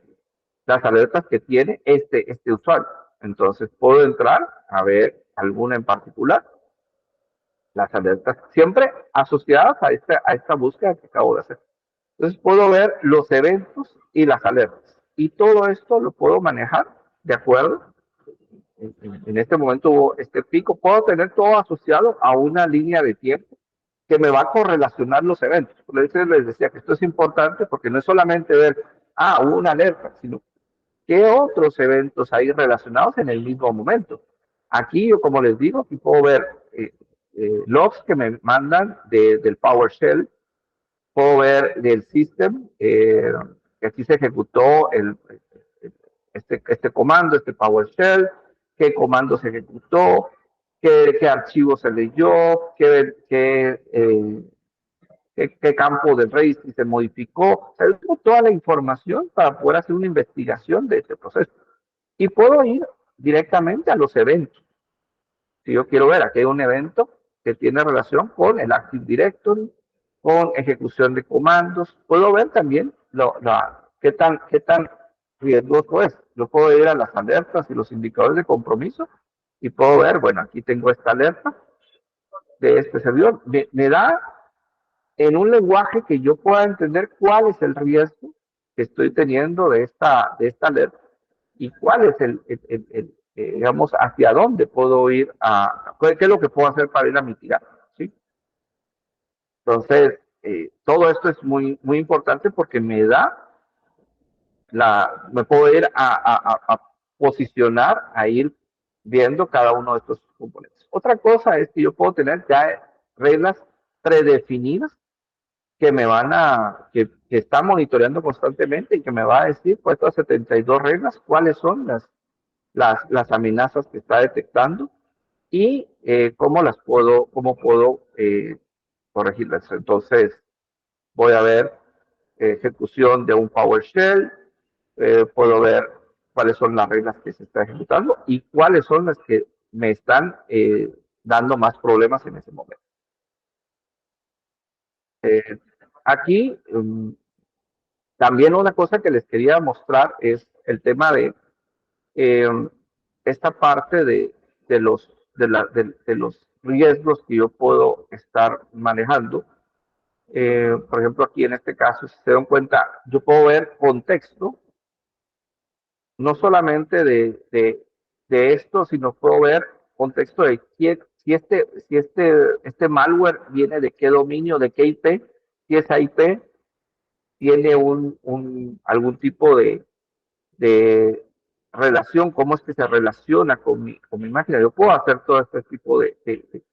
Las alertas que tiene este usuario. Entonces puedo entrar a ver alguna en particular, las alertas siempre asociadas a esta búsqueda que acabo de hacer. Entonces puedo ver los eventos y las alertas. Y todo esto lo puedo manejar de acuerdo. En este momento hubo este pico. Puedo tener todo asociado a una línea de tiempo que me va a correlacionar los eventos. Por eso les decía que esto es importante porque no es solamente ver, hubo una alerta, sino qué otros eventos hay relacionados en el mismo momento. Aquí, yo como les digo, aquí puedo ver logs que me mandan del PowerShell, puedo ver del system, que aquí se ejecutó este comando, este PowerShell, qué comando se ejecutó, qué archivo se leyó, qué campo del registro se modificó. O sea, tengo toda la información para poder hacer una investigación de este proceso. Y puedo ir directamente a los eventos. Si yo quiero ver, aquí hay un evento que tiene relación con el Active Directory, con ejecución de comandos. Puedo ver también qué tan riesgoso es. Yo puedo ir a las alertas y los indicadores de compromiso y puedo ver, bueno, aquí tengo esta alerta de este servidor. Me da en un lenguaje que yo pueda entender cuál es el riesgo que estoy teniendo de esta alerta y cuál es digamos, hacia dónde puedo ir qué es lo que puedo hacer para ir a mitigar, ¿sí? Entonces, todo esto es muy, muy importante porque me puedo ir a posicionar, a ir viendo cada uno de estos componentes. Otra cosa es que yo puedo tener ya reglas predefinidas que que está monitoreando constantemente y que me va a decir, pues, estas 72 reglas, cuáles son las amenazas que está detectando y cómo puedo corregirlas. Entonces, voy a ver ejecución de un PowerShell, puedo ver cuáles son las reglas que se están ejecutando y cuáles son las que me están dando más problemas en ese momento. Aquí, también una cosa que les quería mostrar es el tema de eh, esta parte de los riesgos que yo puedo estar manejando. Por ejemplo, aquí en este caso, si se dan cuenta, yo puedo ver contexto, no solamente de esto, sino puedo ver contexto de si este malware viene de qué dominio, de qué IP, si esa IP tiene algún tipo de relación, cómo es que se relaciona con mi máquina. Yo puedo hacer todo este tipo de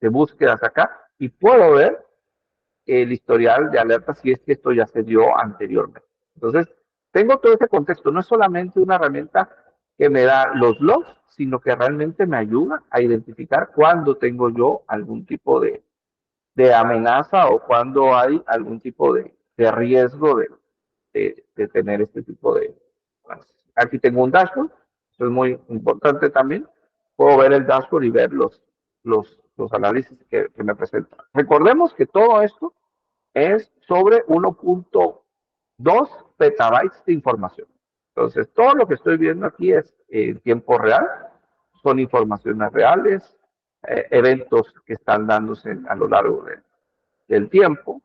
búsquedas acá y puedo ver el historial de alerta si es que esto ya se dio anteriormente. Entonces, tengo todo ese contexto. No es solamente una herramienta que me da los logs, sino que realmente me ayuda a identificar cuándo tengo yo algún tipo de amenaza o cuándo hay algún tipo de riesgo de tener este tipo de... Aquí tengo un dashboard, eso es muy importante también. Puedo ver el dashboard y ver los análisis que me presentan. Recordemos que todo esto es sobre 1.2 petabytes de información. Entonces, todo lo que estoy viendo aquí es en tiempo real, son informaciones reales, eventos que están dándose a lo largo del tiempo,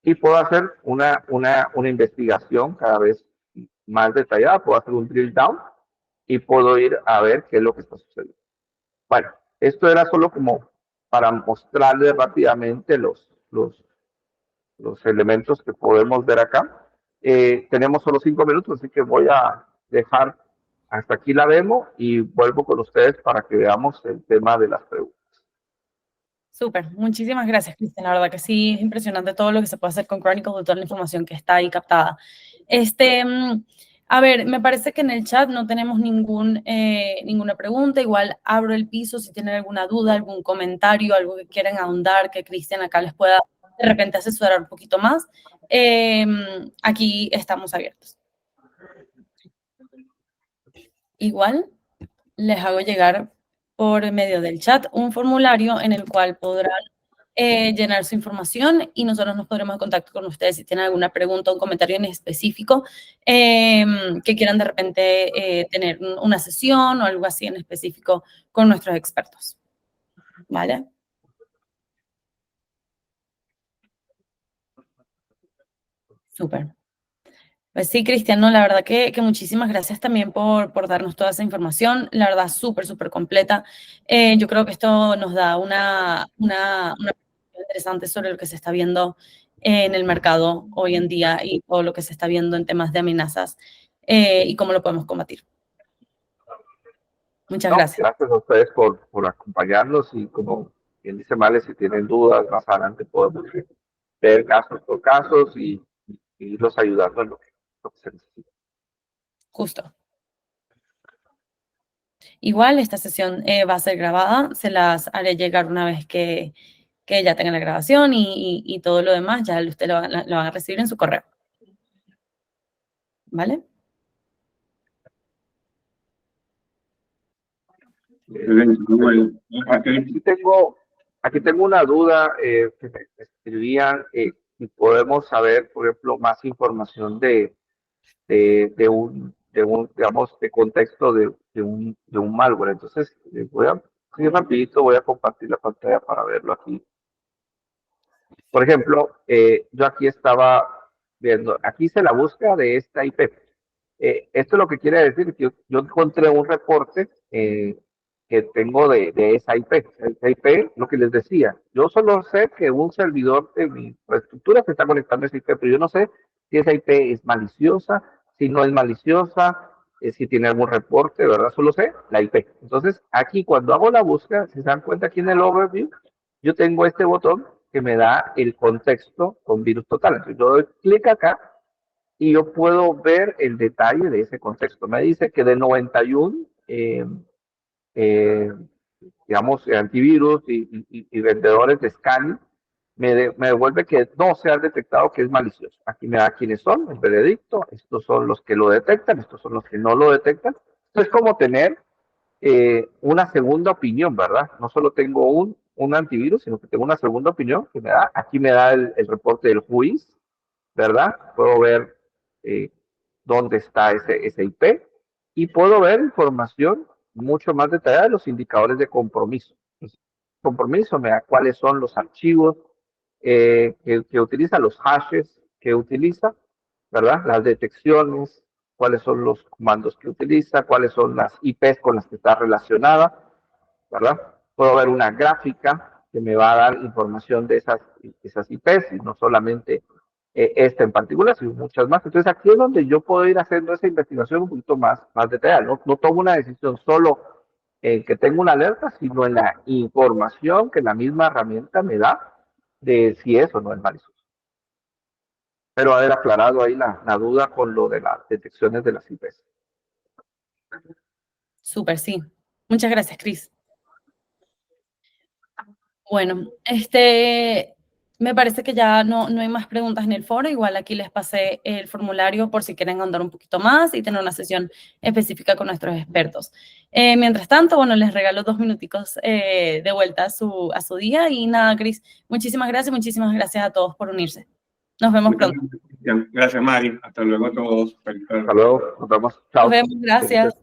y puedo hacer una investigación cada vez más detallada, puedo hacer un drill down y puedo ir a ver qué es lo que está sucediendo. Bueno, esto era solo como para mostrarles rápidamente los elementos que podemos ver acá. Tenemos solo 5 minutos, así que voy a dejar hasta aquí la demo y vuelvo con ustedes para que veamos el tema de las preguntas. Súper, muchísimas gracias, Cristian. La verdad que sí, es impresionante todo lo que se puede hacer con Chronicle, de toda la información que está ahí captada. A ver, me parece que en el chat no tenemos ninguna pregunta. Igual abro el piso si tienen alguna duda, algún comentario, algo que quieran ahondar, que Cristian acá les pueda de repente asesorar un poquito más. Aquí estamos abiertos. Igual les hago llegar por medio del chat un formulario en el cual podrán llenar su información y nosotros nos podremos en contacto con ustedes si tienen alguna pregunta o un comentario en específico que quieran de repente tener una sesión o algo así en específico con nuestros expertos. ¿Vale? Súper. Pues sí, Cristiano, la verdad que muchísimas gracias también por darnos toda esa información, la verdad súper, súper completa. Yo creo que esto nos da una interesante sobre lo que se está viendo en el mercado hoy en día y todo lo que se está viendo en temas de amenazas y cómo lo podemos combatir. Muchas gracias. Gracias a ustedes por acompañarnos y como bien dice Male, si tienen dudas, más adelante podemos ver casos por casos y irlos ayudando en lo que se necesita. Justo. Igual esta sesión va a ser grabada, se las haré llegar una vez que ya tengan la grabación y todo lo demás, ya usted lo van a recibir en su correo. ¿Vale? Aquí tengo una duda que me escribían si podemos saber, por ejemplo, más información digamos, de contexto de un malware. Entonces, sí, rapidito, voy a compartir la pantalla para verlo aquí. Por ejemplo, yo aquí estaba viendo, aquí hice la búsqueda de esta IP. Esto lo que quiere decir que yo encontré un reporte que tengo de esa IP. Esa IP, lo que les decía, yo solo sé que un servidor de mi infraestructura se está conectando a esa IP, pero yo no sé si esa IP es maliciosa, si no es maliciosa, si tiene algún reporte, ¿verdad? Solo sé la IP. Entonces, aquí cuando hago la búsqueda, si se dan cuenta aquí en el overview, yo tengo este botón que me da el contexto con virus total. Entonces, yo doy clic acá y yo puedo ver el detalle de ese contexto. Me dice que de 91, eh, digamos, antivirus y vendedores de scanning, me devuelve que no se ha detectado que es malicioso. Aquí me da quiénes son, el veredicto, estos son los que lo detectan, estos son los que no lo detectan. Esto es como tener una segunda opinión, ¿verdad? No solo tengo un antivirus, sino que tengo una segunda opinión que me da, aquí me da el reporte del juiz, ¿verdad? Puedo ver eh, dónde está ese IP y puedo ver información mucho más detallada de los indicadores de compromiso. Compromiso me da cuáles son los archivos que utiliza, los hashes que utiliza, ¿verdad? Las detecciones, cuáles son los comandos que utiliza, cuáles son las IPs con las que está relacionada, ¿verdad? Puedo ver una gráfica que me va a dar información de esas IPs y no solamente esta en particular, sino muchas más. Entonces aquí es donde yo puedo ir haciendo esa investigación un poquito más detallada. No tomo una decisión solo en que tengo una alerta, sino en la información que la misma herramienta me da de si es o no es malicioso. Pero haber aclarado ahí la duda con lo de las detecciones de las IPs. Súper, sí. Muchas gracias, Cris. Bueno, me parece que ya no hay más preguntas en el foro. Igual aquí les pasé el formulario por si quieren andar un poquito más y tener una sesión específica con nuestros expertos. Mientras tanto, bueno, les regalo 2 minuticos de vuelta a su día. Y nada, Cris, muchísimas gracias a todos por unirse. Nos vemos pronto. Gracias, Mari. Hasta luego a todos. Hasta luego. Nos vemos. Chao. Nos vemos, gracias.